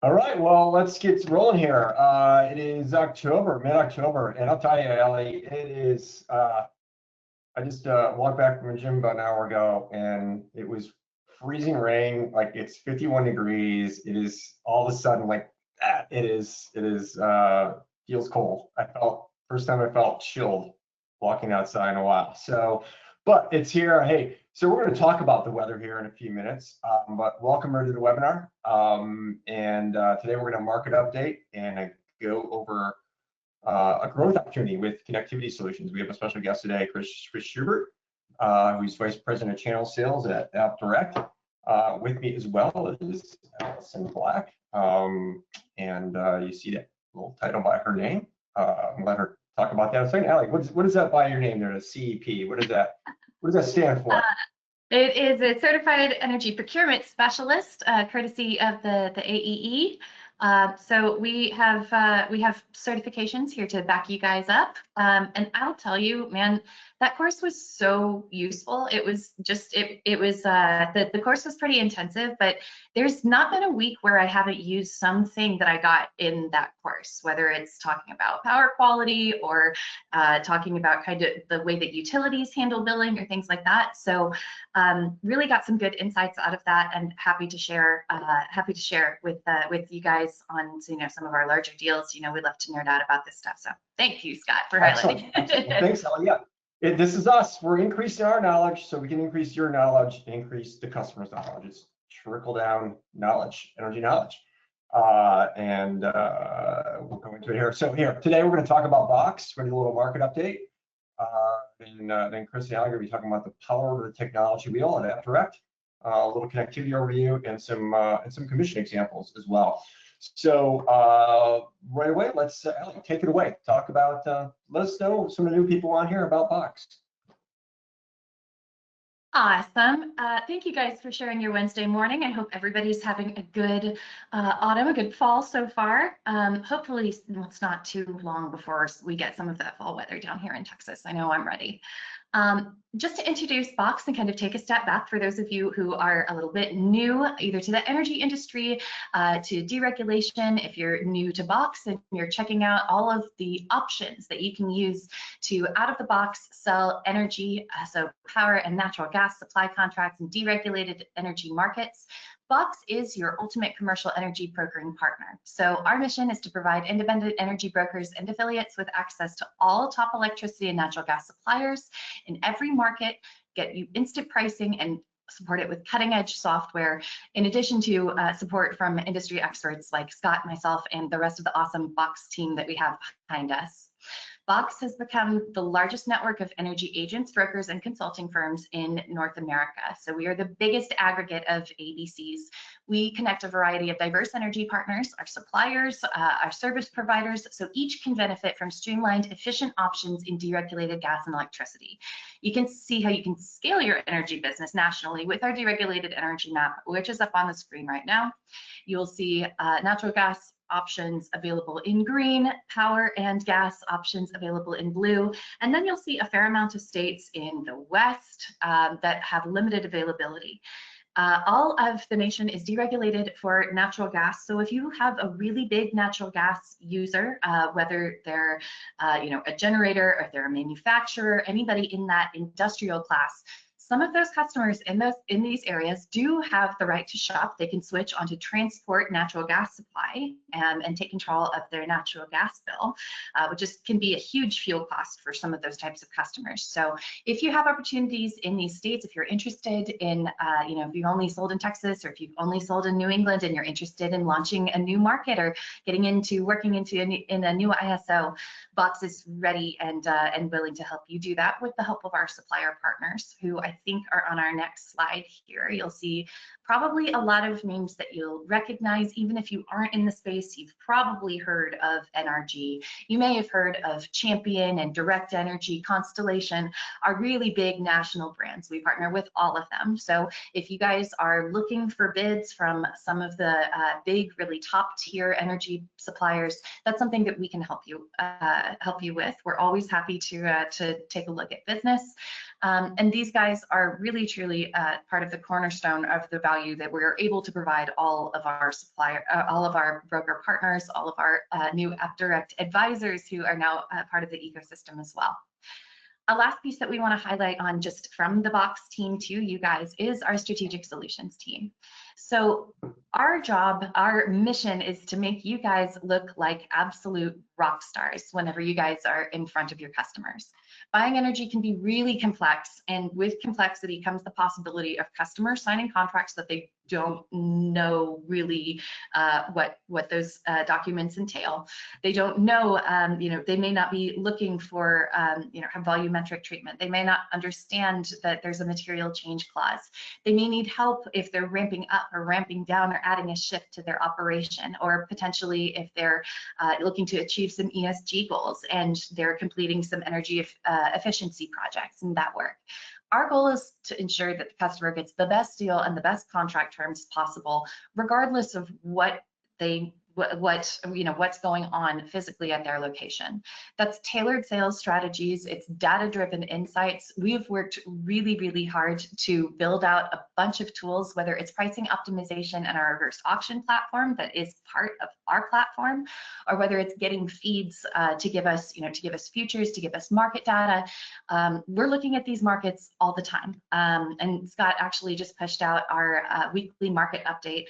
All right, well, let's get rolling here. It is October, mid-October, and I'll tell you, Ellie, it is, I just walked back from the gym about an hour ago, and it was freezing rain, like it's 51 degrees. It is all of a sudden like that. Feels cold. First time I felt chilled walking outside in a while. So, but it's here. Hey, so we're going to talk about the weather here in a few minutes, but welcome her to the webinar. Today we're going to market update and go over a growth opportunity with connectivity solutions. We have a special guest today, Christopher Shubert, who's Vice President of Channel Sales at AppDirect. With me as well is Allison Black, you see that little title by her name. I'll let her talk about that in a second. Allie, what is that by your name there, the CEP? What does that stand for? It is a Certified Energy Procurement Specialist, courtesy of the AEE. So we have certifications here to back you guys up. And I'll tell you, man, that course was so useful. It was just, the course was pretty intensive, but there's not been a week where I haven't used something that I got in that course, whether it's talking about power quality or talking about kind of the way that utilities handle billing or things like that. So really got some good insights out of that, and happy to share with you guys on some of our larger deals. We love to nerd out about this stuff. So thank you, Scott, for highlighting. Excellent. Thanks, Ellie. Yeah. This is us. We're increasing our knowledge so we can increase your knowledge, increase the customer's knowledge. It's trickle down knowledge, energy knowledge. We'll go into it here. So here, today we're going to talk about Box. We're going to do a little market update. Then Chris and Allie are going to be talking about the power of the technology wheel at AppDirect, a little connectivity overview, and some commission examples as well. So right away, let's Allie, take it away. Talk about, let us know some of the new people on here about Box. Awesome. Thank you guys for sharing your Wednesday morning. I hope everybody's having a good autumn, a good fall so far. Hopefully it's not too long before we get some of that fall weather down here in Texas. I know I'm ready. Just to introduce Box and kind of take a step back for those of you who are a little bit new, either to the energy industry, to deregulation. If you're new to Box and you're checking out all of the options that you can use to out of the box sell energy, so power and natural gas supply contracts and deregulated energy markets, Box is your ultimate commercial energy brokering partner. So our mission is to provide independent energy brokers and affiliates with access to all top electricity and natural gas suppliers in every market, get you instant pricing, and support it with cutting edge software, in addition to support from industry experts like Scott, myself, and the rest of the awesome Box team that we have behind us. Box has become the largest network of energy agents, brokers, and consulting firms in North America. So we are the biggest aggregate of ABCs. We connect a variety of diverse energy partners, our suppliers, our service providers, so each can benefit from streamlined, efficient options in deregulated gas and electricity. You can see how you can scale your energy business nationally with our deregulated energy map, which is up on the screen right now. You'll see natural gas options available in green, power and gas options available in blue, and then you'll see a fair amount of states in the West that have limited availability. All of the nation is deregulated for natural gas. So if you have a really big natural gas user, whether they're a generator or if they're a manufacturer, anybody in that industrial class, some of those customers in these areas do have the right to shop. They can switch onto transport natural gas supply and take control of their natural gas bill, which can be a huge fuel cost for some of those types of customers. So if you have opportunities in these states, if you're interested in, if you've only sold in Texas, or if you've only sold in New England and you're interested in launching a new market or getting into working in a new ISO, Box is ready and willing to help you do that with the help of our supplier partners, who I think are on our next slide here. You'll see probably a lot of names that you'll recognize. Even if you aren't in the space, you've probably heard of NRG. You may have heard of Champion and Direct Energy, Constellation, are really big national brands. We partner with all of them. So if you guys are looking for bids from some of the big, really top tier energy suppliers, that's something that we can help you with. We're always happy to take a look at business. And these guys are really, truly part of the cornerstone of the value value that we're able to provide all of our all of our broker partners, all of our new AppDirect advisors who are now part of the ecosystem as well. A last piece that we want to highlight on just from the Box team to you guys is our strategic solutions team. So our job, our mission is to make you guys look like absolute rock stars whenever you guys are in front of your customers. Buying energy can be really complex, and with complexity comes the possibility of customers signing contracts that they don't know really what those documents entail. They don't know, they may not be looking for, have volumetric treatment. They may not understand that there's a material change clause. They may need help if they're ramping up or ramping down or adding a shift to their operation, or potentially if they're looking to achieve some ESG goals and they're completing some energy efficiency projects and that work. Our goal is to ensure that the customer gets the best deal and the best contract terms possible, regardless of what's going on physically at their location. That's tailored sales strategies. It's data-driven insights. We've worked really, really hard to build out a bunch of tools, whether it's pricing optimization and our reverse auction platform that is part of our platform, or whether it's getting feeds to give us, futures, to give us market data. We're looking at these markets all the time. And Scott actually just pushed out our weekly market update.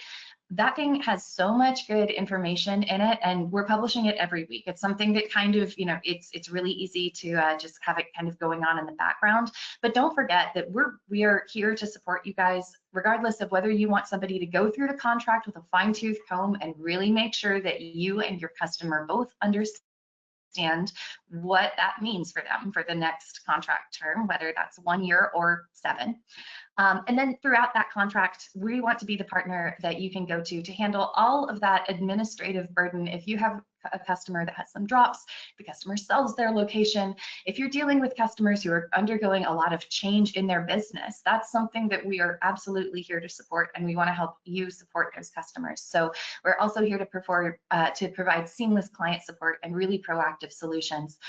That thing has so much good information in it, and we're publishing it every week. It's something that kind of, it's really easy to just have it kind of going on in the background. But don't forget that we are here to support you guys, regardless of whether you want somebody to go through the contract with a fine-tooth comb and really make sure that you and your customer both understand what that means for them for the next contract term, whether that's 1 year or 7. And then throughout that contract, we want to be the partner that you can go to handle all of that administrative burden. If you have a customer that has some drops, the customer sells their location, if you're dealing with customers who are undergoing a lot of change in their business, that's something that we are absolutely here to support, and we want to help you support those customers. So we're also here to provide seamless client support and really proactive solutions.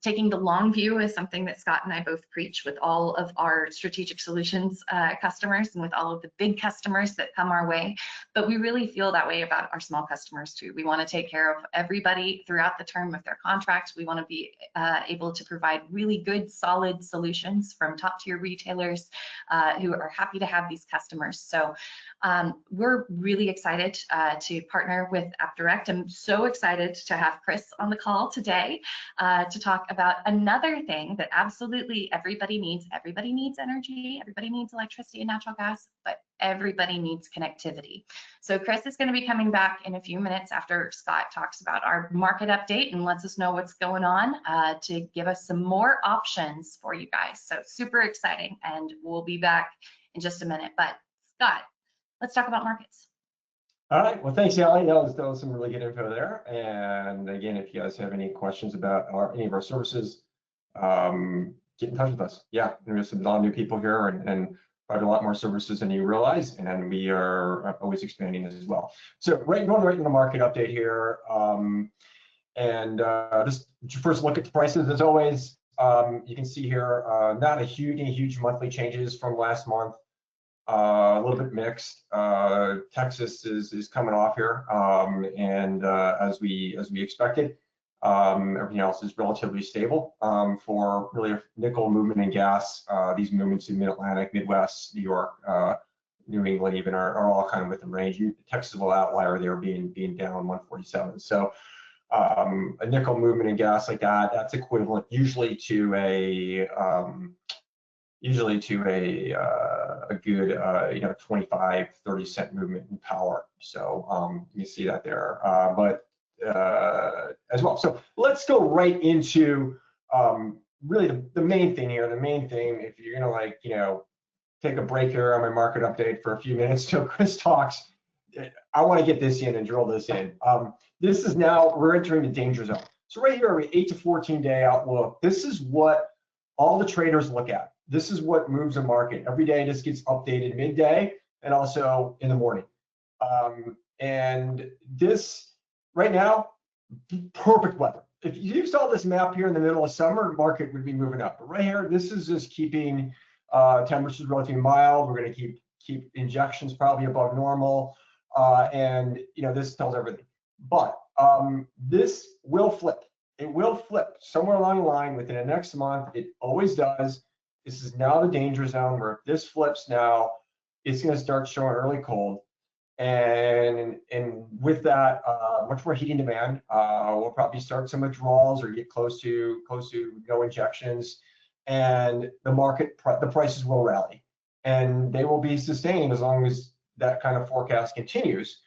Taking the long view is something that Scott and I both preach with all of our strategic solutions customers and with all of the big customers that come our way. But we really feel that way about our small customers too. We want to take care of everybody throughout the term of their contract. We want to be able to provide really good, solid solutions from top-tier retailers who are happy to have these customers. So we're really excited to partner with AppDirect. I'm so excited to have Chris on the call today to talk about another thing that absolutely everybody needs. Everybody needs energy, everybody needs electricity and natural gas, but everybody needs connectivity. So Chris is going to be coming back in a few minutes after Scott talks about our market update and lets us know what's going on to give us some more options for you guys. So super exciting, and we'll be back in just a minute. But Scott, let's talk about markets. All right, well, thanks, Allie. That was some really good info there. And again, if you guys have any questions about any of our services, get in touch with us. Yeah, there's a lot of new people here and provide a lot more services than you realize, and we are always expanding this as well. So going right into the market update here, and just first look at the prices as always. You can see here not any huge monthly changes from last month. A little bit mixed. Texas is coming off here, and as we expected. Everything else is relatively stable for really nickel movement and gas. These movements in Mid-Atlantic, Midwest, New York, New England even are all kind of within range. Texas is a little outlier there, being down 147. So a nickel movement in gas like that, that's equivalent usually to a good 25-30 cent movement in power. So you see that there, but as well. So let's go right into really the main thing here. The main thing, if you're gonna take a break here on my market update for a few minutes till Chris talks, I want to get this in and drill this in. This is now, we're entering the danger zone. So right here, 8 to 14 day outlook. This is what all the traders look at. This is what moves the market. Every day this gets updated midday and also in the morning. And this, right now, perfect weather. If you saw this map here in the middle of summer, the market would be moving up. But right here, this is just keeping temperatures relatively mild. We're going to keep keep injections probably above normal, and this tells everything. But this will flip. It will flip somewhere along the line within the next month. It always does. This is now the danger zone where if this flips now, it's going to start showing early cold. And with that, much more heating demand. We'll probably start some withdrawals or get close to no injections, and the prices will rally, and they will be sustained as long as that kind of forecast continues.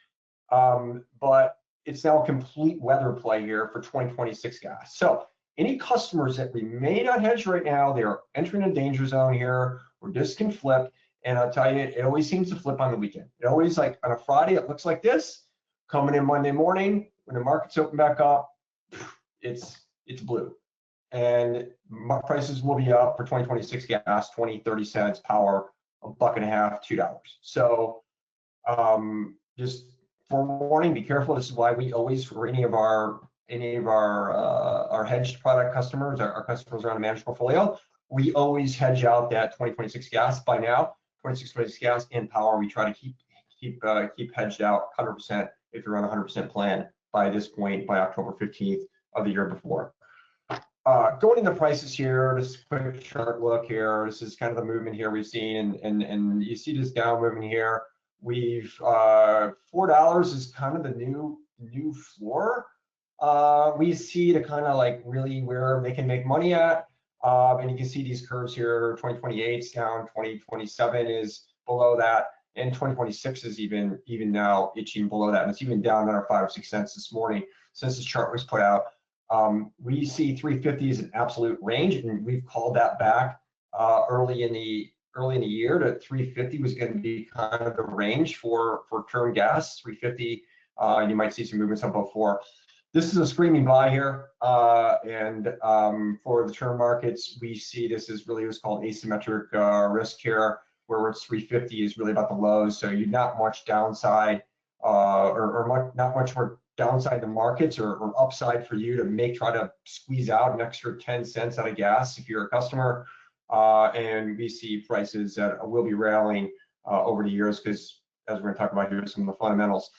But it's now a complete weather play here for 2026 gas. So any customers that we may not hedge right now, they are entering a danger zone here where this can flip. And I'll tell you, it always seems to flip on the weekend. It always, like on a Friday, it looks like this. Coming in Monday morning, when the markets open back up, it's blue. And prices will be up for 2026 gas, 20, 30 cents, power, $1.50, $2. So just forewarning, be careful. This is why we always, for any of our hedged product customers, our customers around a managed portfolio, we always hedge out that 2026 gas by now. 26 gas and power, we try to keep hedged out 100% if you're on a 100% plan by this point, by October 15th of the year before. Going into prices here, just a quick chart look here. This is kind of the movement here we've seen, and you see this down movement here. We've $4 is kind of the new floor. We see the kind of like really where they can make money at. And you can see these curves here, 2028 is down, 2027 is below that, and 2026 is even now itching below that, and it's even down another 5 or 6 cents this morning since this chart was put out. We see 350 is an absolute range, and we've called that back early in the year to 350 was going to be kind of the range for term gas. 350, you might see some movements above 4. This is a screaming buy here, and for the term markets, we see this is really what's called asymmetric risk here, where it's 350 is really about the lows. So you're not much downside, not much more downside to markets or upside for you to try to squeeze out an extra 10 cents out of gas if you're a customer. And we see prices that will be rallying over the years because, as we're going to talk about here, some of the fundamentals.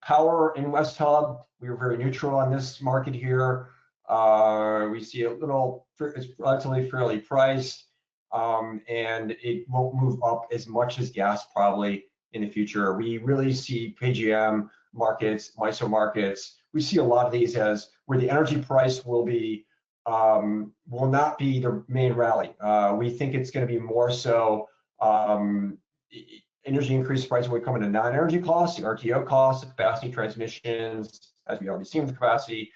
Power in West Hub, we were very neutral on this market here. We see it's relatively fairly priced, and it won't move up as much as gas probably in the future. We really see PJM markets, MISO markets. We see a lot of these as where the energy price will not be the main rally. We think it's going to be more so energy increase price will come into non-energy costs, the RTO costs, the capacity transmissions, as we already seen with the capacity,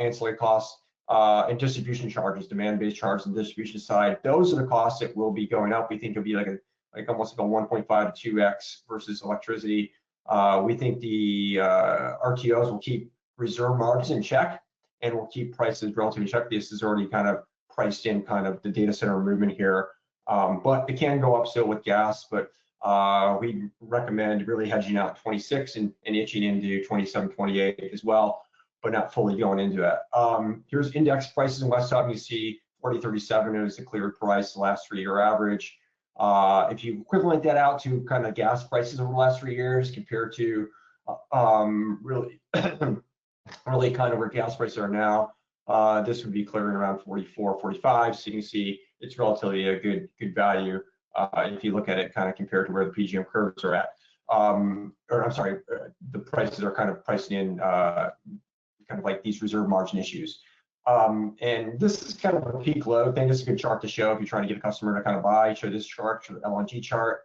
ancillary costs, and distribution charges, demand-based charges on the distribution side. Those are the costs that will be going up. We think it'll be almost like a 1.5 to 2x versus electricity. We think the RTOs will keep reserve margins in check and will keep prices relatively in check. This is already kind of priced in kind of the data center movement here. But it can go up still with gas, but we recommend really hedging out 26 and itching into 27, 28 as well, but not fully going into it. Here's index prices in West Hub. You see 40.37 is the cleared price, the last 3-year average. If you equivalent that out to kind of gas prices over the last 3 years compared to really kind of where gas prices are now, this would be clearing around 44, 45. So you can see it's relatively a good value if you look at it kind of compared to where the PJM curves are at. Or I'm sorry, the prices are kind of priced in kind of like these reserve margin issues. And this is kind of a peak load thing. This is a good chart to show if you're trying to get a customer to kind of buy. Show this chart, show the LNG chart,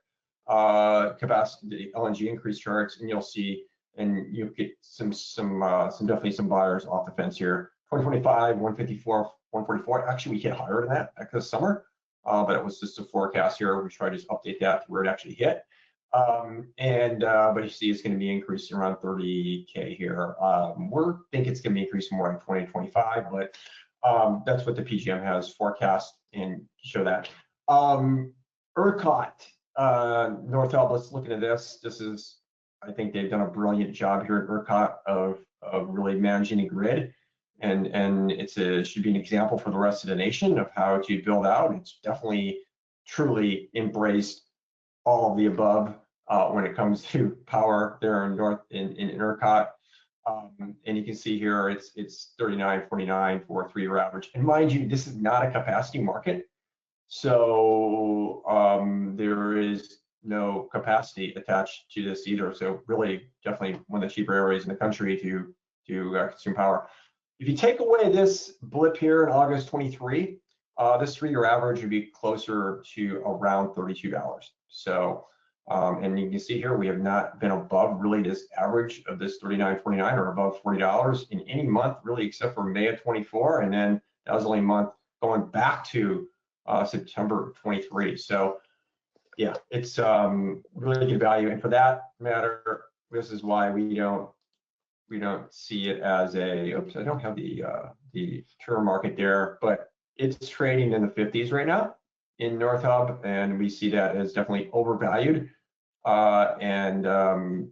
capacity, the LNG increase charts, and you'll see, and you'll get definitely some buyers off the fence here. 2025, 154, 144. Actually, we hit higher than that this summer, but it was just a forecast here. We tried to update that to where it actually hit. But you see it's going to be increasing around 30K here. We think it's going to be increasing more in 2025, but that's what the PJM has forecast and show that. ERCOT, North Hub, let's look into this. I think they've done a brilliant job here at ERCOT of really managing the grid. And should be an example for the rest of the nation of how to build out. It's definitely truly embraced all of the above when it comes to power there in in ERCOT. And you can see here it's 39.49 for a 3-year average. And mind you, this is not a capacity market, so there is no capacity attached to this either. So really, definitely one of the cheaper areas in the country to consume power. If you take away this blip here in August 23, this 3-year average would be closer to around $32. So, and you can see here, we have not been above really this average of this $39.49 or above $40 in any month really, except for May of 24. And then that was only a month going back to September 23. So yeah, it's really good value. And for that matter, this is why we don't see it as a, oops, I don't have the term market there, but it's trading in the 50s right now in North Hub, and we see that as definitely overvalued. And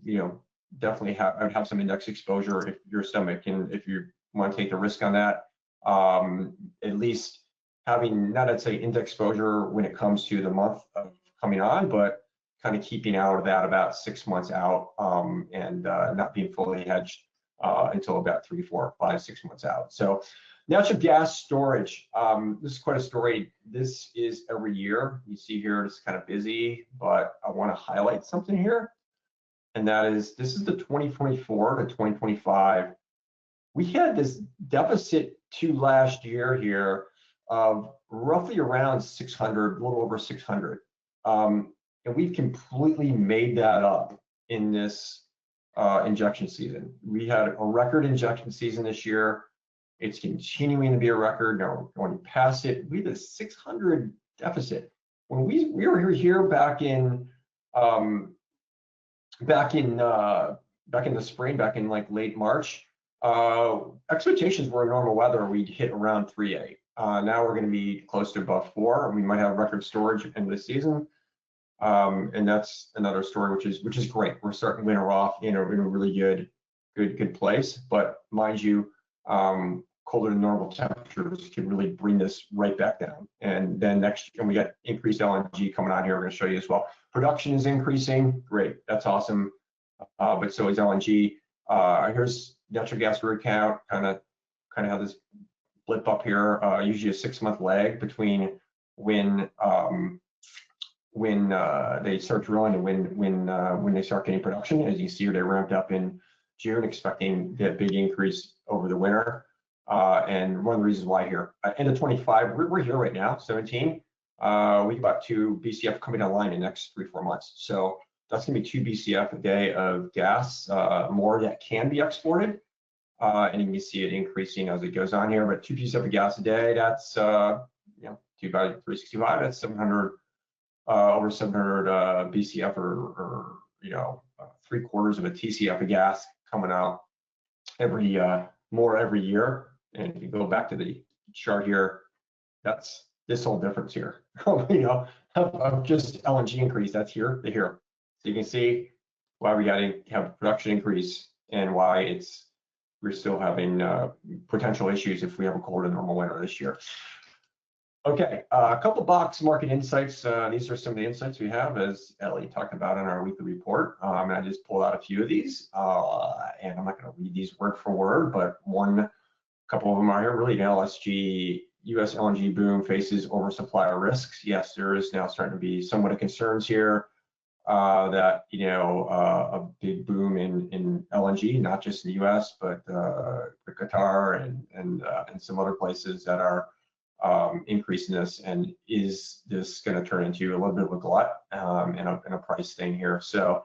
you know, definitely I would have some index exposure if your stomach and if you want to take the risk on that. At least having, not I'd say index exposure when it comes to the month of coming on, but kind of keeping out of that about 6 months out, and not being fully hedged until about 3, 4, 5, 6 months out. So natural gas storage, this is quite a story. This is every year. You see here, it's kind of busy, but I want to highlight something here. And that is, this is the 2024 to 2025. We had this deficit to last year here of roughly around 600, a little over 600. And we've completely made that up in this injection season. We had a record injection season this year. It's continuing to be a record. Now we're going past it. We had a 600 deficit. When we were here back in the spring, back in like late March, expectations were in normal weather, we'd hit around 3.8. Now we're going to be close to above 4. We might have record storage in the season. And that's another story, which is great. We're starting winter off in a really good place. But mind you, colder than normal temperatures can really bring this right back down. And then next year, we got increased LNG coming on here. We're going to show you as well. Production is increasing. Great, that's awesome. But so is LNG. Here's natural gas rig count. Kind of have this blip up here. Usually a 6-month lag between when they start drilling and when they start getting production. As you see here, they ramped up in June, expecting that big increase over the winter. And one of the reasons why here, end of 25, we're here right now, 17. We got 2 BCF coming online in the next 3-4 months. So that's gonna be 2 BCF a day of gas, more that can be exported. And you can see it increasing as it goes on here, but 2 BCF of gas a day, that's, 2 by 365, that's 700, over 700 BCF or 3/4 of a TCF of gas coming out more every year. And if you go back to the chart here, that's this whole difference here. Of just LNG increase, that's here to here. So you can see why we got to have a production increase and why we're still having potential issues if we have a colder than normal winter this year. Okay, a couple box market insights. These are some of the insights we have, as Ellie talked about in our weekly report. And I just pulled out a few of these, and I'm not going to read these word for word, but couple of them are here. Really, LSG, U.S. LNG boom faces oversupplier risks. Yes, there is now starting to be somewhat of concerns here that a big boom in LNG, not just in the U.S. but Qatar and some other places that are increasing this, and is this going to turn into a little bit of a glut and a price thing here? So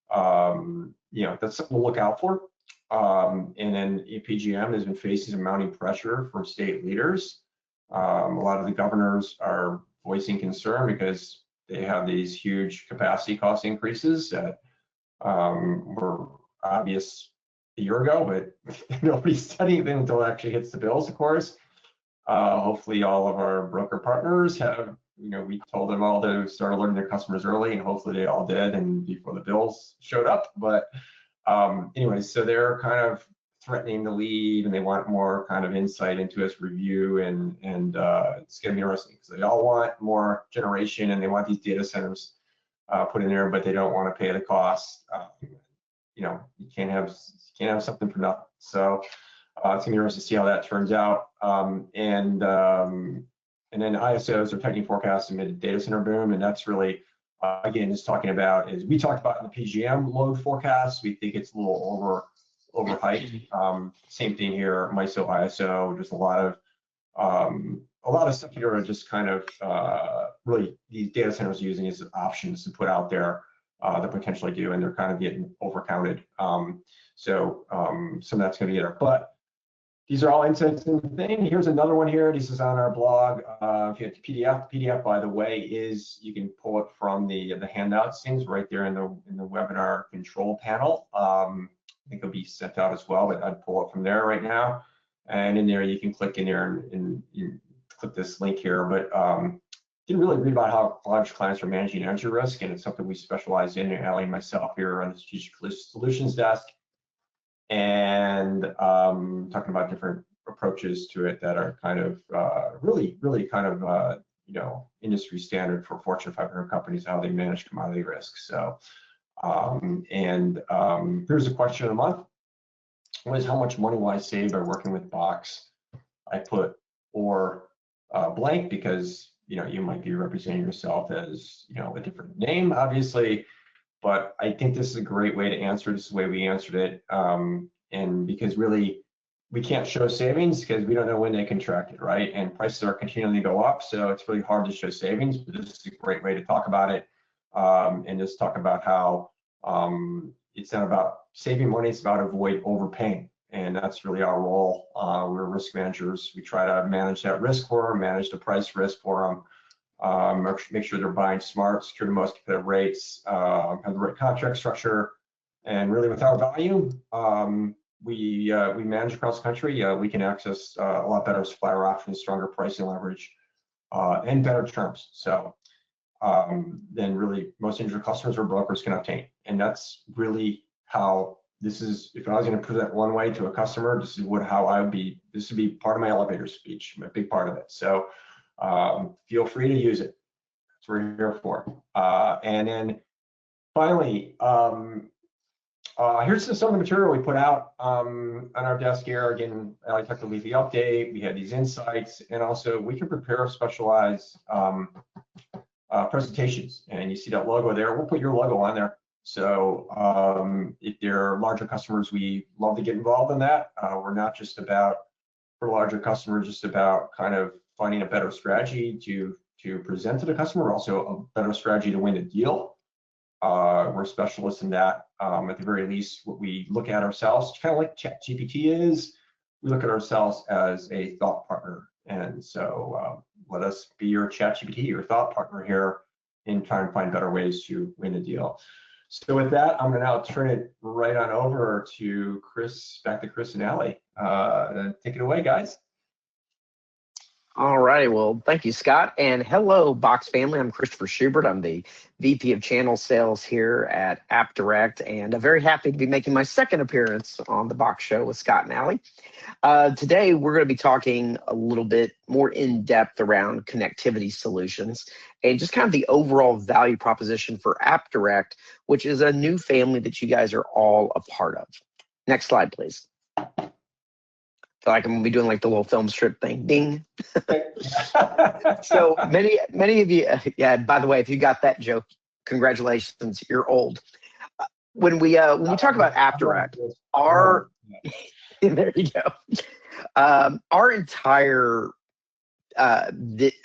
that's something to look out for. And then PJM has been facing some mounting pressure from state leaders. A lot of the governors are voicing concern because they have these huge capacity cost increases that were obvious a year ago, but nobody's studying anything until it actually hits the bills, of course. Hopefully all of our broker partners have, we told them all to start alerting their customers early, and hopefully they all did, and before the bills showed up. But anyway, so they're kind of threatening to leave, and they want more kind of insight into this review, and it's going to be interesting because they all want more generation, and they want these data centers put in there, but they don't want to pay the cost. You know, you can't have something for nothing. So it's gonna be interesting to see how that turns out. And then ISOs are tightening forecasts amid the data center boom, and that's really again just talking about, as we talked about in the PGM load forecast, we think it's a little overhyped. Same thing here, MISO, ISO, just a lot of stuff here are just kind of really these data centers using as options to put out there that potentially do, and they're kind of getting overcounted. So some of that's going to be there, but these are all insights in the thing. Here's another one here. This is on our blog. If you have the PDF, by the way, is you can pull it from the handouts things right there in the webinar control panel. I think it'll be sent out as well, but I'd pull it from there right now. And in there, you can click in there and you click this link here. But didn't really read about how large clients are managing energy risk, and it's something we specialize in, Allie and myself here on the Strategic Solutions Desk. And talking about different approaches to it that are kind of really kind of you know, industry standard for Fortune 500 companies, how they manage commodity risk. So here's a question of the month: what is how much money will I save by working with Box? I put or blank because, you know, you might be representing yourself as, you know, a different name, obviously. But I think this is a great way to answer. This is the way we answered it. And because really, we can't show savings because we don't know when they contracted, right? And prices are continuing to go up. So it's really hard to show savings, but this is a great way to talk about it. And just talk about how it's not about saving money, it's about avoid overpaying. And that's really our role. We're risk managers. We try to manage that risk for them, manage the price risk for them. Make sure they're buying smart, secure the most competitive rates, have the right contract structure, and really with our value, we manage across the country. We can access a lot better supplier options, stronger pricing leverage, and better terms. So than really most individual customers or brokers can obtain. And that's really how this is. If I was going to present one way to a customer, this is how I would be. This would be part of my elevator speech, a big part of it. So. Feel free to use it. That's what we're here for. And then finally, here's some of the material we put out on our desk here. Again, I took the leafy update. We had these insights, and also we can prepare specialized presentations. And you see that logo there. We'll put your logo on there. So if there are larger customers, we love to get involved in that. We're not just about, for larger customers, just about kind of finding a better strategy to present to the customer, also a better strategy to win a deal. We're specialists in that. At the very least, what we look at ourselves, kind of like ChatGPT is, we look at ourselves as a thought partner. And so let us be your ChatGPT, your thought partner here in trying to find better ways to win a deal. So with that, I'm going to now turn it right on over to Chris, back to Chris and Allie. Take it away, guys. All righty, well, thank you, Scott. And hello, Box family. I'm Christopher Shubert. I'm the VP of Channel Sales here at AppDirect, and I'm very happy to be making my second appearance on the Box Show with Scott and Allie. Today, we're going to be talking a little bit more in depth around connectivity solutions and just kind of the overall value proposition for AppDirect, which is a new family that you guys are all a part of. Next slide, please. Feel like I'm gonna be doing like the little film strip thing, ding. So many of you, yeah. By the way, if you got that joke, congratulations, you're old. When we talk about AppDirect, our there you go. Our entire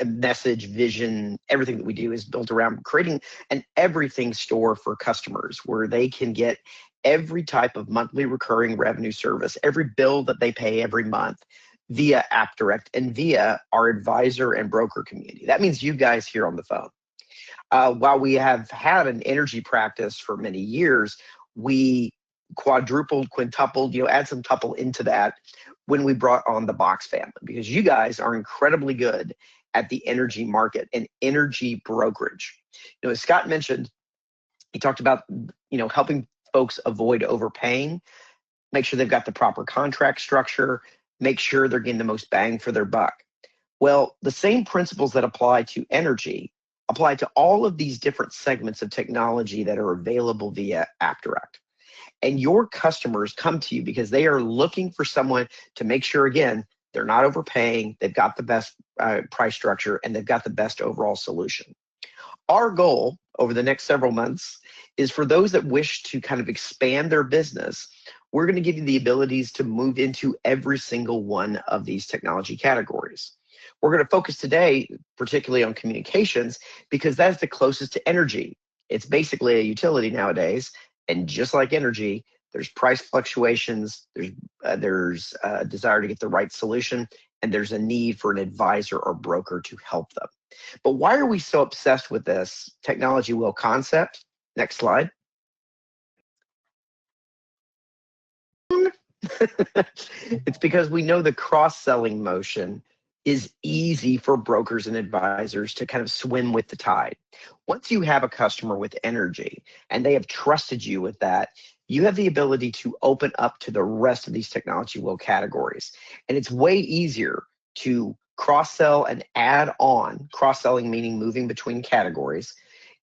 message, vision, everything that we do is built around creating an everything store for customers where they can get every type of monthly recurring revenue service, every bill that they pay every month via AppDirect and via our advisor and broker community. That means you guys here on the phone. While we have had an energy practice for many years, we quadrupled, quintupled, add some tuple into that when we brought on the Box family, because you guys are incredibly good at the energy market and energy brokerage. As Scott mentioned, he talked about, helping folks avoid overpaying, make sure they've got the proper contract structure, make sure they're getting the most bang for their buck. Well, the same principles that apply to energy apply to all of these different segments of technology that are available via AppDirect. And your customers come to you because they are looking for someone to make sure, again, they're not overpaying, they've got the best price structure, and they've got the best overall solution. Our goal over the next several months is for those that wish to kind of expand their business, we're going to give you the abilities to move into every single one of these technology categories. We're going to focus today particularly on communications because that's the closest to energy. It's basically a utility nowadays, and just like energy, there's price fluctuations, there's a desire to get the right solution, and there's a need for an advisor or broker to help them. But why are we so obsessed with this technology wheel concept? Next slide. It's because we know the cross-selling motion is easy for brokers and advisors to kind of swim with the tide. Once you have a customer with energy and they have trusted you with that, you have the ability to open up to the rest of these technology wheel categories. And it's way easier to cross-sell and add on, cross-selling meaning moving between categories.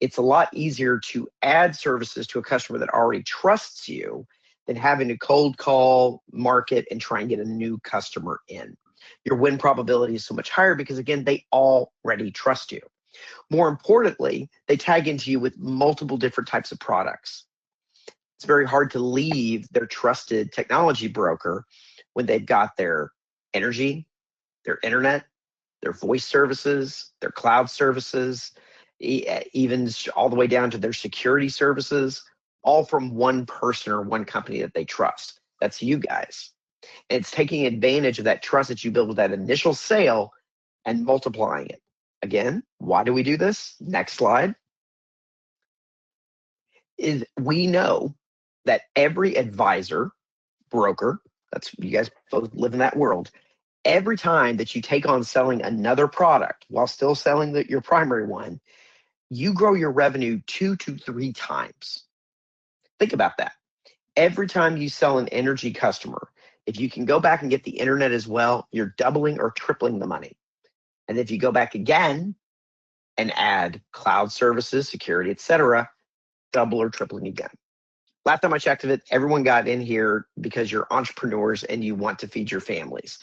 It's a lot easier to add services to a customer that already trusts you than having to cold call, market, and try and get a new customer in. Your win probability is so much higher because, again, they already trust you. More importantly, they tag into you with multiple different types of products. It's very hard to leave their trusted technology broker when they've got their energy, their internet, their voice services, their cloud services, even all the way down to their security services, all from one person or one company that they trust. That's you guys. And it's taking advantage of that trust that you build with that initial sale and multiplying it. Again, why do we do this? Next slide. Is we know that every advisor, broker, that's you guys both live in that world, every time that you take on selling another product while still selling your primary one, you grow your revenue 2 to 3 times. Think about that. Every time you sell an energy customer, if you can go back and get the internet as well, you're doubling or tripling the money. And if you go back again and add cloud services, security, etc., double or tripling again. Last time I checked it, everyone got in here because you're entrepreneurs and you want to feed your families.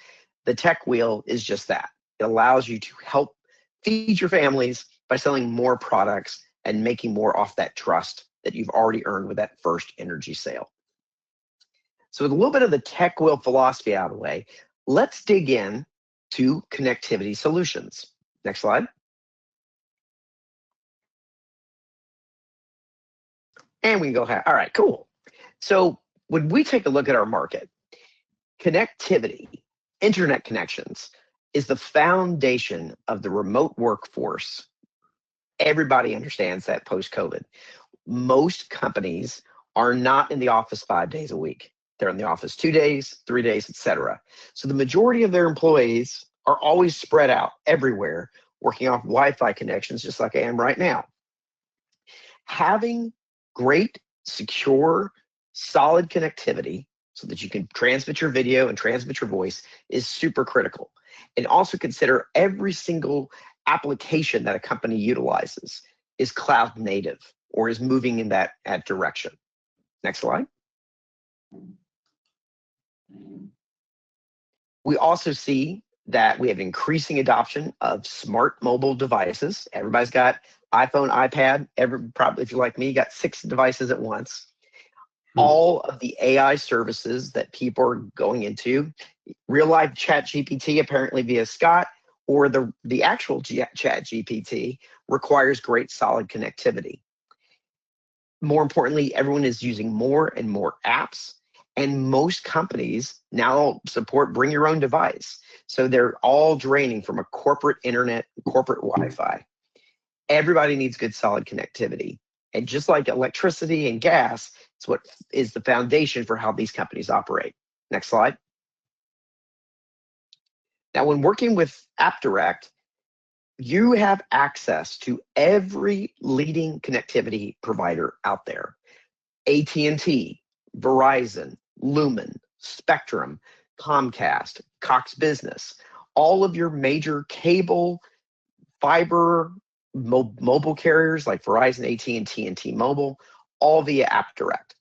The tech wheel is just that. It allows you to help feed your families by selling more products and making more off that trust that you've already earned with that first energy sale. So with a little bit of the tech wheel philosophy out of the way, let's dig in to connectivity solutions. Next slide. And we can go ahead. All right, cool. So when we take a look at our market, connectivity, internet connections, is the foundation of the remote workforce. Everybody understands that post-COVID. Most companies are not in the office 5 days a week. They're in the office 2 days, 3 days, etc. So the majority of their employees are always spread out everywhere, working off Wi-Fi connections, just like I am right now. Having great, secure, solid connectivity so that you can transmit your video and transmit your voice is super critical. And also consider every single application that a company utilizes is cloud native or is moving in that direction. Next slide. We also see that we have increasing adoption of smart mobile devices. Everybody's got iPhone, iPad. Probably, if you're like me, you got 6 devices at once. All of the AI services that people are going into, real life chat GPT apparently via Scott, or the actual chat GPT requires great solid connectivity. More importantly, everyone is using more and more apps, and most companies now support bring your own device. So they're all draining from a corporate internet, corporate Wi-Fi. Everybody needs good solid connectivity. And just like electricity and gas, it's what is the foundation for how these companies operate. Next slide. Now, when working with AppDirect, you have access to every leading connectivity provider out there. AT&T, Verizon, Lumen, Spectrum, Comcast, Cox Business, all of your major cable, fiber, mobile carriers like Verizon, AT&T, and T-Mobile, all via AppDirect.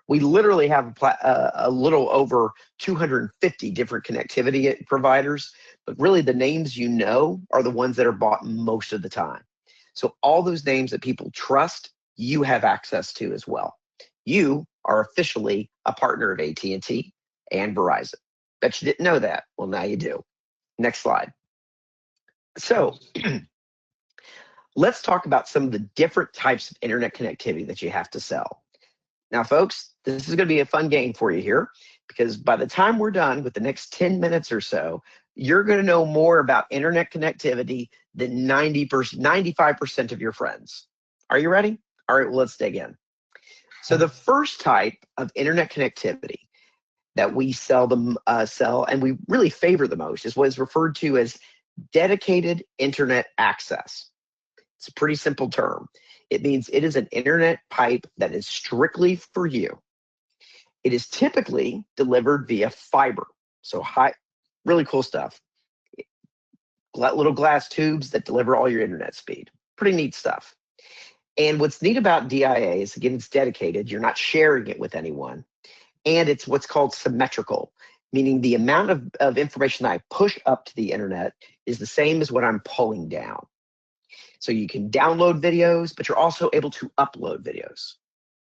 We literally have a little over 250 different connectivity providers, but really the names you know are the ones that are bought most of the time. So all those names that people trust, you have access to as well. You are officially a partner of AT&T and Verizon. Bet you didn't know that. Well, now you do. Next slide. So let's talk about some of the different types of internet connectivity that you have to sell. Now, folks, this is going to be a fun game for you here, because by the time we're done with the next 10 minutes or so, you're going to know more about internet connectivity than 95% of your friends. Are you ready? All right, well, let's dig in. So the first type of internet connectivity that we sell and we really favor the most is what is referred to as dedicated internet access. It's a pretty simple term. It means it is an internet pipe that is strictly for you. It is typically delivered via fiber. So really cool stuff. Little glass tubes that deliver all your internet speed. Pretty neat stuff. And what's neat about DIA is, again, it's dedicated. You're not sharing it with anyone. And it's what's called symmetrical, meaning the amount of information that I push up to the internet is the same as what I'm pulling down. So you can download videos, but you're also able to upload videos.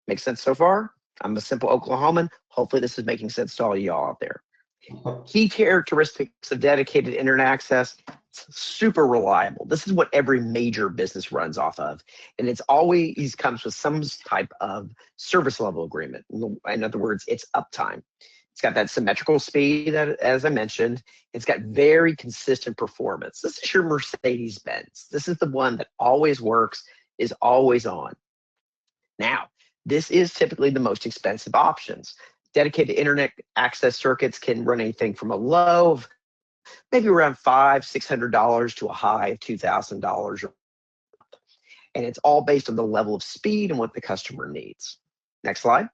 Make sense so far? I'm a simple Oklahoman. Hopefully this is making sense to all y'all out there. Key characteristics of dedicated internet access: it's super reliable. This is what every major business runs off of. And it's always comes with some type of service level agreement. In other words, it's uptime. It's got that symmetrical speed, as I mentioned. It's got very consistent performance. This is your Mercedes-Benz. This is the one that always works, is always on. Now, this is typically the most expensive options. Dedicated internet access circuits can run anything from a low of maybe around $500–600 to a high of $2,000. And it's all based on the level of speed and what the customer needs. Next slide.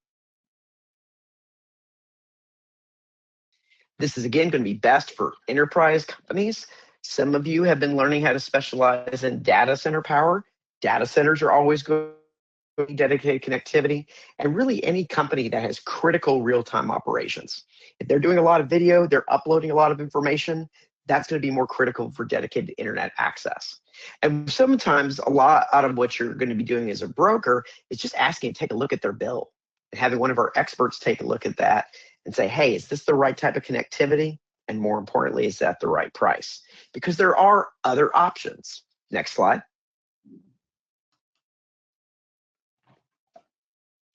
This is, again, going to be best for enterprise companies. Some of you have been learning how to specialize in data center power. Data centers are always going to be dedicated connectivity, and really any company that has critical real-time operations. If they're doing a lot of video, they're uploading a lot of information, that's going to be more critical for dedicated internet access. And sometimes a lot out of what you're going to be doing as a broker is just asking to take a look at their bill and having one of our experts take a look at that and say, hey, is this the right type of connectivity? And more importantly, is that the right price? Because there are other options. Next slide.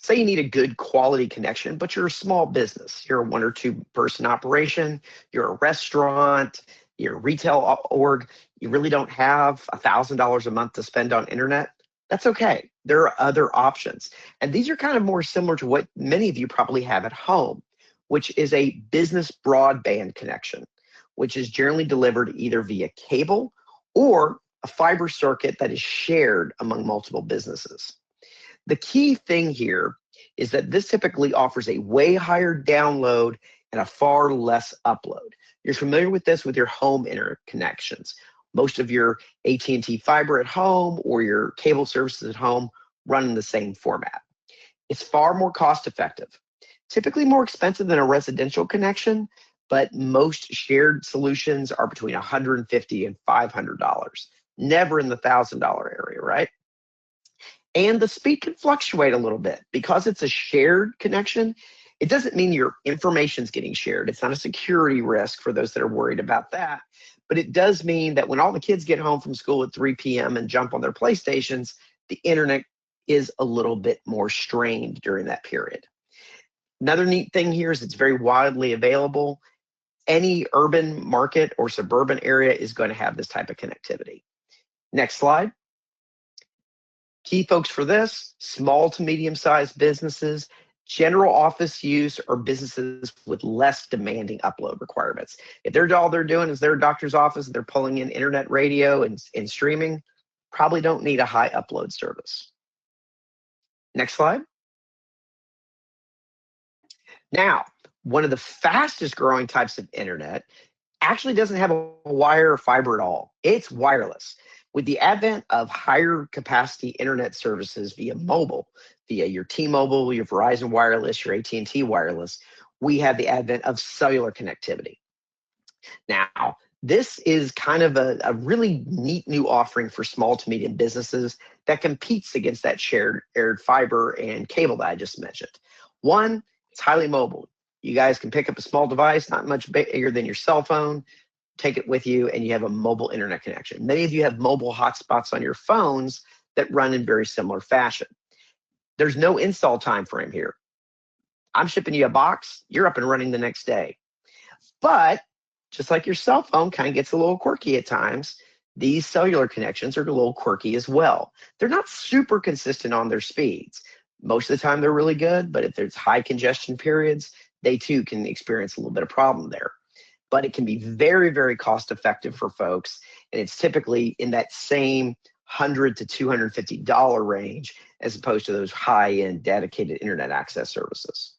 Say you need a good quality connection, but you're a small business. You're a 1 or 2 person operation. You're a restaurant. You're a retail org. You really don't have $1,000 a month to spend on internet. That's okay. There are other options. And these are kind of more similar to what many of you probably have at home, which is a business broadband connection, which is generally delivered either via cable or a fiber circuit that is shared among multiple businesses. The key thing here is that this typically offers a way higher download and a far less upload. You're familiar with this with your home internet connections. Most of your AT&T fiber at home or your cable services at home run in the same format. It's far more cost effective. Typically more expensive than a residential connection, but most shared solutions are between $150 and $500, never in the $1,000 area, right? And the speed can fluctuate a little bit. Because it's a shared connection, it doesn't mean your information's getting shared. It's not a security risk for those that are worried about that. But it does mean that when all the kids get home from school at 3 p.m. and jump on their PlayStations, the internet is a little bit more strained during that period. Another neat thing here is it's very widely available. Any urban market or suburban area is going to have this type of connectivity. Next slide. Key folks for this: small to medium-sized businesses, general office use, or businesses with less demanding upload requirements. If all they're doing is their doctor's office and they're pulling in internet radio and streaming, probably don't need a high upload service. Next slide. Now, one of the fastest growing types of internet actually doesn't have a wire or fiber at all. It's wireless. With the advent of higher capacity internet services via mobile, via your T-Mobile, your Verizon Wireless, your AT&T Wireless, we have the advent of cellular connectivity. Now, this is kind of a really neat new offering for small to medium businesses that competes against that shared fiber and cable that I just mentioned. One, it's highly mobile. You guys can pick up a small device, not much bigger than your cell phone, take it with you, and you have a mobile internet connection. Many of you have mobile hotspots on your phones that run in very similar fashion. There's no install time frame here. I'm shipping you a box, you're up and running the next day. But just like your cell phone kind of gets a little quirky at times, these cellular connections are a little quirky as well. They're not super consistent on their speeds. Most of the time they're really good, but if there's high congestion periods, they too can experience a little bit of problem there. But it can be very, very cost effective for folks. And it's typically in that same $100 to $250 range as opposed to those high-end dedicated internet access services.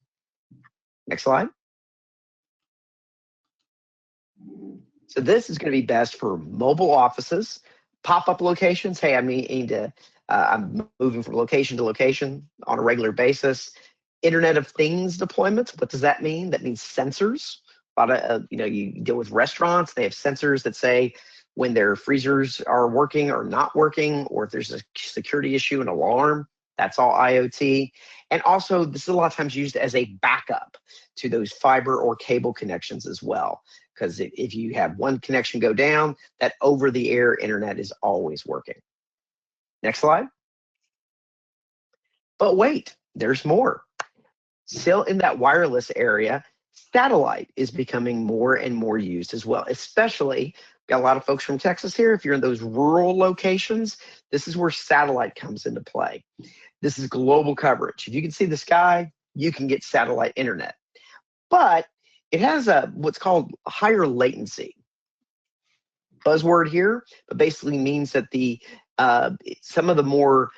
Next slide. So this is going to be best for mobile offices, pop-up locations. Hey, I'm moving from location to location on a regular basis. Internet of Things deployments. What does that mean? That means sensors. A lot of you deal with restaurants. They have sensors that say when their freezers are working or not working, or if there's a security issue, an alarm. That's all IoT. And also, this is a lot of times used as a backup to those fiber or cable connections as well. Because if you have one connection go down, that over-the-air internet is always working. Next slide. But wait, there's more. Still in that wireless area, satellite is becoming more and more used as well, especially, got a lot of folks from Texas here. If you're in those rural locations, this is where satellite comes into play. This is global coverage. If you can see the sky, you can get satellite internet. But it has what's called higher latency. Buzzword here, but basically means that some of the more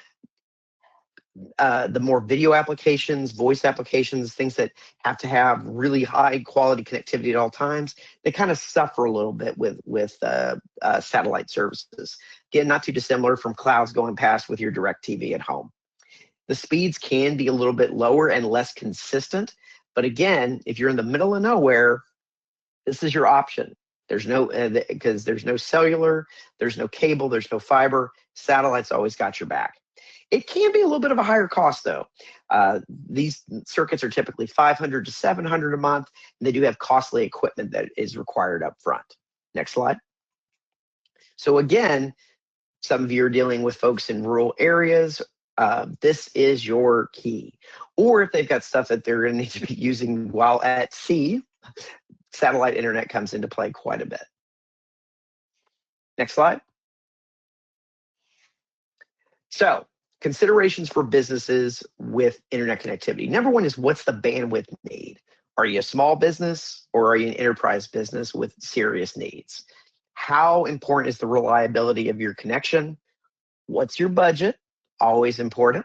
video applications, voice applications, things that have to have really high quality connectivity at all times, they kind of suffer a little bit with satellite services. Again, not too dissimilar from clouds going past with your direct TV at home. The speeds can be a little bit lower and less consistent, but again, if you're in the middle of nowhere, this is your option. There's no, because there's no cellular, there's no cable, there's no fiber. Satellite's always got your back. It can be a little bit of a higher cost though. These circuits are typically $500 to $700 a month, and they do have costly equipment that is required up front. Next slide. So again, some of you are dealing with folks in rural areas. This is your key. Or if they've got stuff that they're going to need to be using while at sea, satellite internet comes into play quite a bit. Next slide. So, considerations for businesses with internet connectivity. Number one is, what's the bandwidth need? Are you a small business or are you an enterprise business with serious needs? How important is the reliability of your connection? What's your budget? Always important.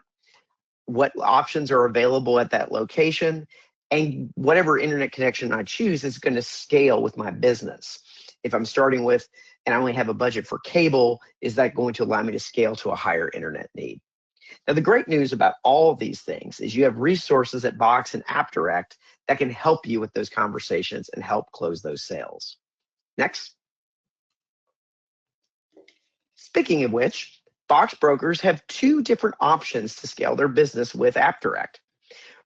What options are available at that location? And whatever internet connection I choose is going to scale with my business. If I'm starting with, and I only have a budget for cable, is that going to allow me to scale to a higher internet need? Now, the great news about all of these things is you have resources at Box and AppDirect that can help you with those conversations and help close those sales. Next. Speaking of which, Box brokers have two different options to scale their business with AppDirect.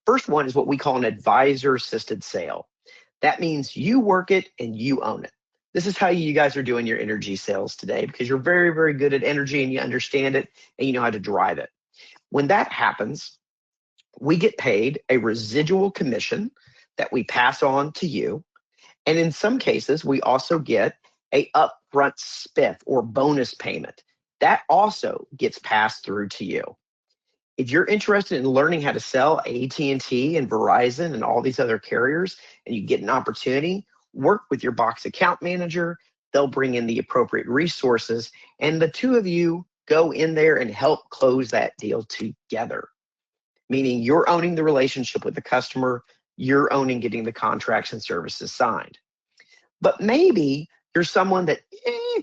First one is what we call an advisor-assisted sale. That means you work it and you own it. This is how you guys are doing your energy sales today, because you're very, very good at energy and you understand it and you know how to drive it. When that happens, we get paid a residual commission that we pass on to you. And in some cases, we also get an upfront spiff or bonus payment. That also gets passed through to you. If you're interested in learning how to sell AT&T and Verizon and all these other carriers, and you get an opportunity, work with your Box account manager. They'll bring in the appropriate resources, and the two of you go in there and help close that deal together. Meaning you're owning the relationship with the customer, you're owning getting the contracts and services signed. But maybe you're someone that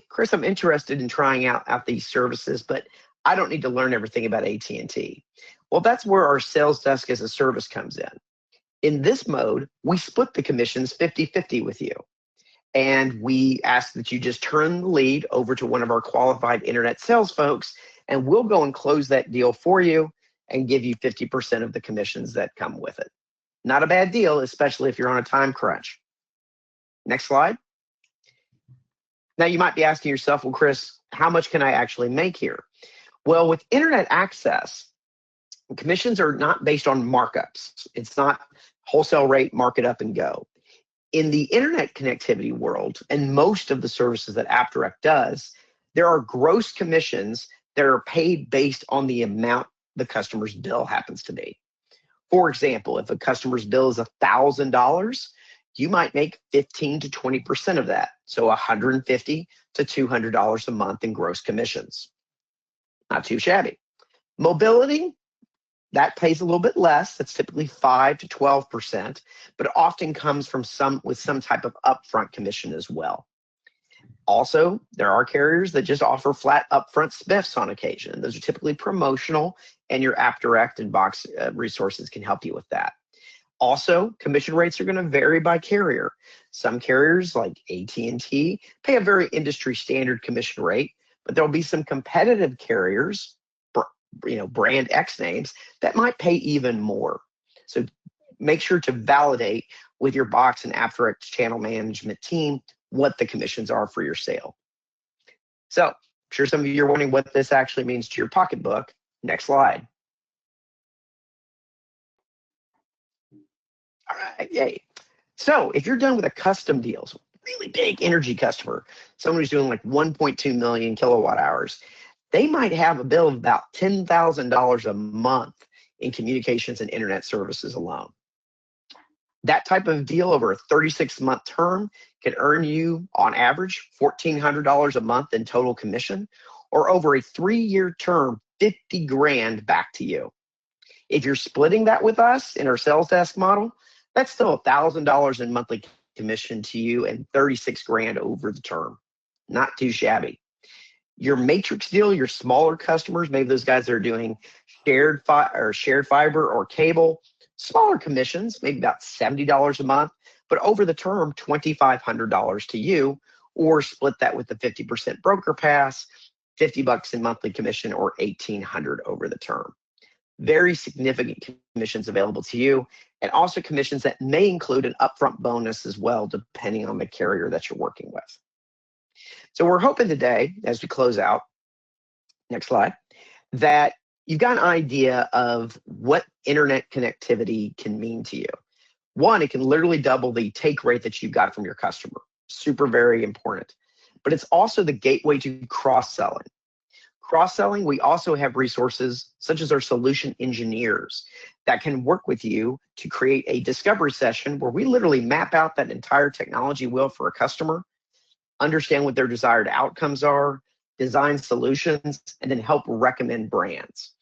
Chris, I'm interested in trying out these services, but I don't need to learn everything about AT&T. Well, that's where our sales desk as a service comes in. In this mode, we split the commissions 50-50 with you. And we ask that you just turn the lead over to one of our qualified internet sales folks, and we'll go and close that deal for you and give you 50% of the commissions that come with it. Not a bad deal, especially if you're on a time crunch. Next slide. Now you might be asking yourself, well, Chris, how much can I actually make here? Well, with internet access, commissions are not based on markups. It's not wholesale rate, mark it up and go. In the internet connectivity world, and most of the services that AppDirect does, there are gross commissions that are paid based on the amount the customer's bill happens to be. For example, if a customer's bill is $1,000, you might make 15 to 20% of that. So $150 to $200 a month in gross commissions. Not too shabby. Mobility, that pays a little bit less. That's typically 5 to 12%, but it often comes from some type of upfront commission as well. Also, there are carriers that just offer flat upfront spiffs on occasion. Those are typically promotional, and your AppDirect and Box resources can help you with that. Also, commission rates are going to vary by carrier. Some carriers like AT&T pay a very industry standard commission rate, but there'll be some competitive carriers, brand X names, that might pay even more. So make sure to validate with your Box and AppDirect channel management team what the commissions are for your sale. So I'm sure some of you are wondering what this actually means to your pocketbook. Next slide. All right, yay. So if you're done with a custom deal, so really big energy customer, someone who's doing like 1.2 million kilowatt hours, they might have a bill of about $10,000 a month in communications and internet services alone. That type of deal over a 36-month term can earn you, on average, $1,400 a month in total commission, or over a 3-year term, 50 grand back to you. If you're splitting that with us in our sales desk model, that's still $1,000 in monthly commission to you and 36 grand over the term. Not too shabby. Your matrix deal, your smaller customers, maybe those guys that are doing shared fiber or cable, smaller commissions, maybe about $70 a month, but over the term, $2,500 to you, or split that with the 50% broker pass, $50 in monthly commission, or $1,800 over the term. Very significant commissions available to you, and also commissions that may include an upfront bonus as well, depending on the carrier that you're working with. So we're hoping today, as we close out, next slide, that you've got an idea of what internet connectivity can mean to you. One, it can literally double the take rate that you got from your customer. Super, very important. But it's also the gateway to cross-selling. Cross-selling, we also have resources such as our solution engineers that can work with you to create a discovery session where we literally map out that entire technology wheel for a customer, understand what their desired outcomes are, design solutions, and then help recommend brands.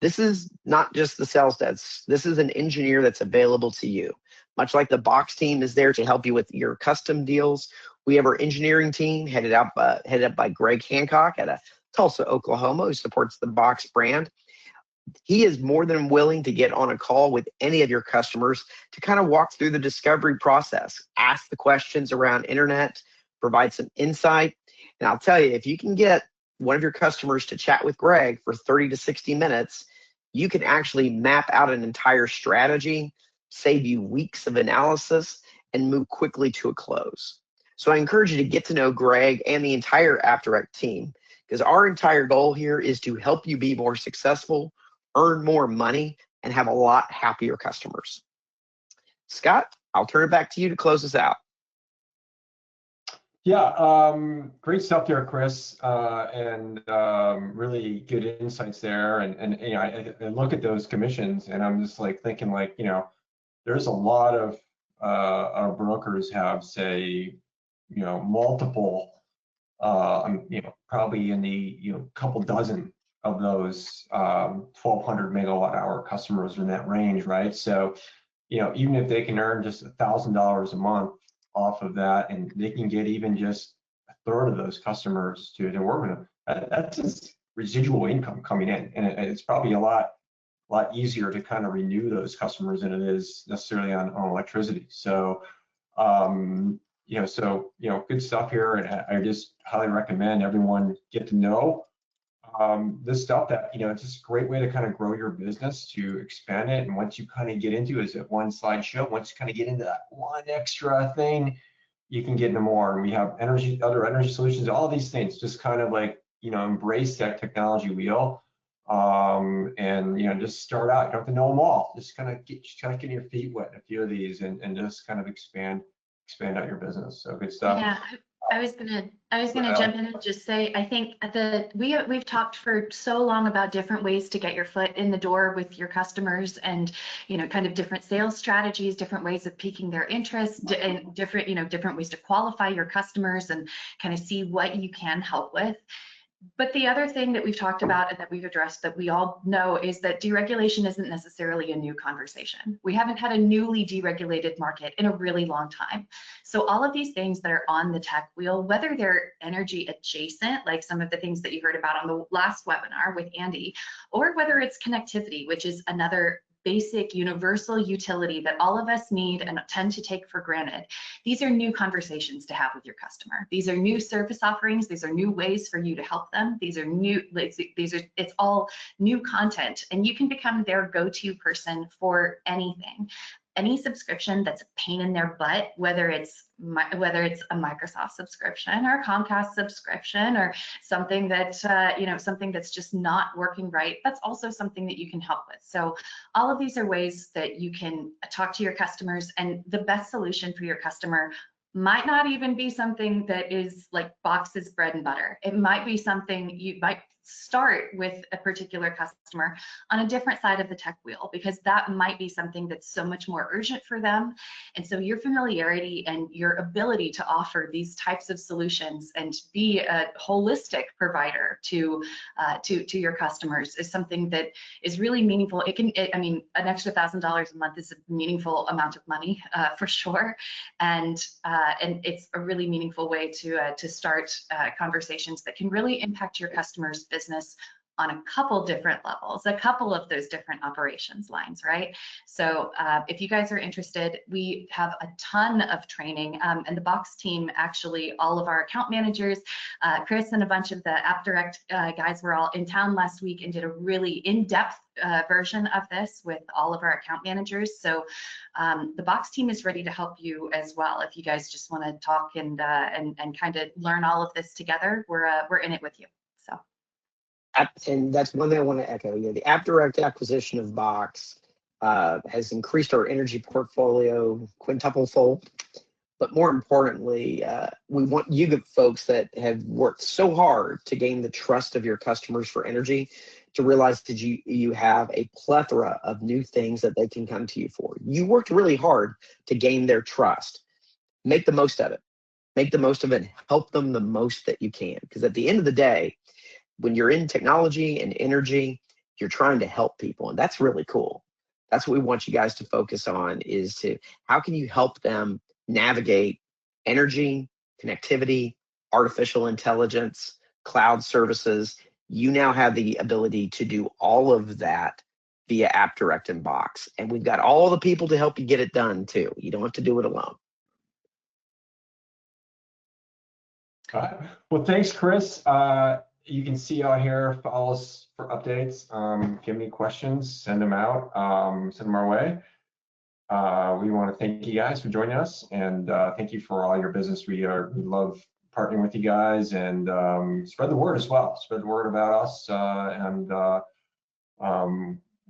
This is not just the sales desk. This is an engineer that's available to you. Much like the Box team is there to help you with your custom deals, we have our engineering team headed up by Greg Hancock at Tulsa, Oklahoma, who supports the Box brand. He is more than willing to get on a call with any of your customers to kind of walk through the discovery process, ask the questions around internet, provide some insight. And I'll tell you, if you can get one of your customers to chat with Greg for 30 to 60 minutes, you can actually map out an entire strategy, save you weeks of analysis, and move quickly to a close. So I encourage you to get to know Greg and the entire AppDirect team, because our entire goal here is to help you be more successful, earn more money, and have a lot happier customers. Scott, I'll turn it back to you to close us out. Yeah, great stuff there, Chris, and really good insights there. And you know, I look at those commissions, and I'm just like thinking, like, you know, there's a lot of our brokers have, say, you know, multiple, you know, probably in the couple dozen of those 1,200 megawatt hour customers in that range, right? So, you know, even if they can earn just $1,000 a month off of that, and they can get even just third of those customers to work with them, that's just residual income coming in, and it's probably a lot easier to kind of renew those customers than it is necessarily on electricity. So, good stuff here, and I just highly recommend everyone get to know this stuff. That it's just a great way to kind of grow your business, to expand it. And once you kind of get into it, is it one slide show? Once you kind of get into that one extra thing, you can get into more. And we have other energy solutions, all these things. Just kind of like embrace that technology wheel, and just start out. You don't have to know them all. Just kind of get your feet wet in a few of these, and just kind of expand out your business. So good stuff. Yeah, I was gonna jump in and just say, I think we've talked for so long about different ways to get your foot in the door with your customers, and kind of different sales strategies, different ways of piquing their interest, and different ways to qualify your customers and kind of see what you can help with. But the other thing that we've talked about and that we've addressed, that we all know, is that deregulation isn't necessarily a new conversation. We haven't had a newly deregulated market in a really long time. So all of these things that are on the tech wheel, whether they're energy adjacent, like some of the things that you heard about on the last webinar with Andy, or whether it's connectivity, which is another basic universal utility that all of us need and tend to take for granted. These are new conversations to have with your customer. These are new service offerings. These are new ways for you to help them. It's all new content, and you can become their go-to person for anything. Any subscription that's a pain in their butt, whether it's a Microsoft subscription or a Comcast subscription, or something that something that's just not working right, that's also something that you can help with. So all of these are ways that you can talk to your customers, and the best solution for your customer might not even be something that is like Box's bread and butter. It might be something you might start with a particular customer on a different side of the tech wheel, because that might be something that's so much more urgent for them. And so your familiarity and your ability to offer these types of solutions and be a holistic provider to your customers is something that is really meaningful. I mean, an extra $1,000 a month is a meaningful amount of money for sure, and it's a really meaningful way to start conversations that can really impact your customers' business on a couple different levels, a couple of those different operations lines, right? So if you guys are interested, we have a ton of training, and the Box team, actually, all of our account managers, Chris and a bunch of the AppDirect guys were all in town last week and did a really in-depth version of this with all of our account managers. So the Box team is ready to help you as well. If you guys just want to talk and kind of learn all of this together, we're in it with you. So. And that's one thing I want to echo. The AppDirect acquisition of Box has increased our energy portfolio quintuple-fold. But more importantly, we want you folks that have worked so hard to gain the trust of your customers for energy to realize that you have a plethora of new things that they can come to you for. You worked really hard to gain their trust. Make the most of it. Make the most of it. Help them the most that you can. Because at the end of the day, when you're in technology and energy, you're trying to help people, and that's really cool. That's what we want you guys to focus on, is to how can you help them navigate energy, connectivity, artificial intelligence, cloud services. You now have the ability to do all of that via AppDirect and Box, and we've got all the people to help you get it done too. You don't have to do it alone. All right. Well, thanks, Chris. You can see out here, follow us for updates. If you have any questions, send them out, send them our way. We want to thank you guys for joining us, and thank you for all your business. We love partnering with you guys, and spread the word as well. Spread the word about us, and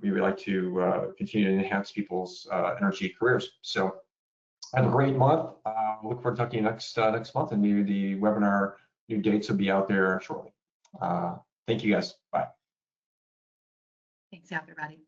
we would like to continue to enhance people's energy careers. So have a great month. Look forward to talking to you next month, and maybe the webinar new dates will be out there shortly. Thank you guys. Bye. Thanks, everybody.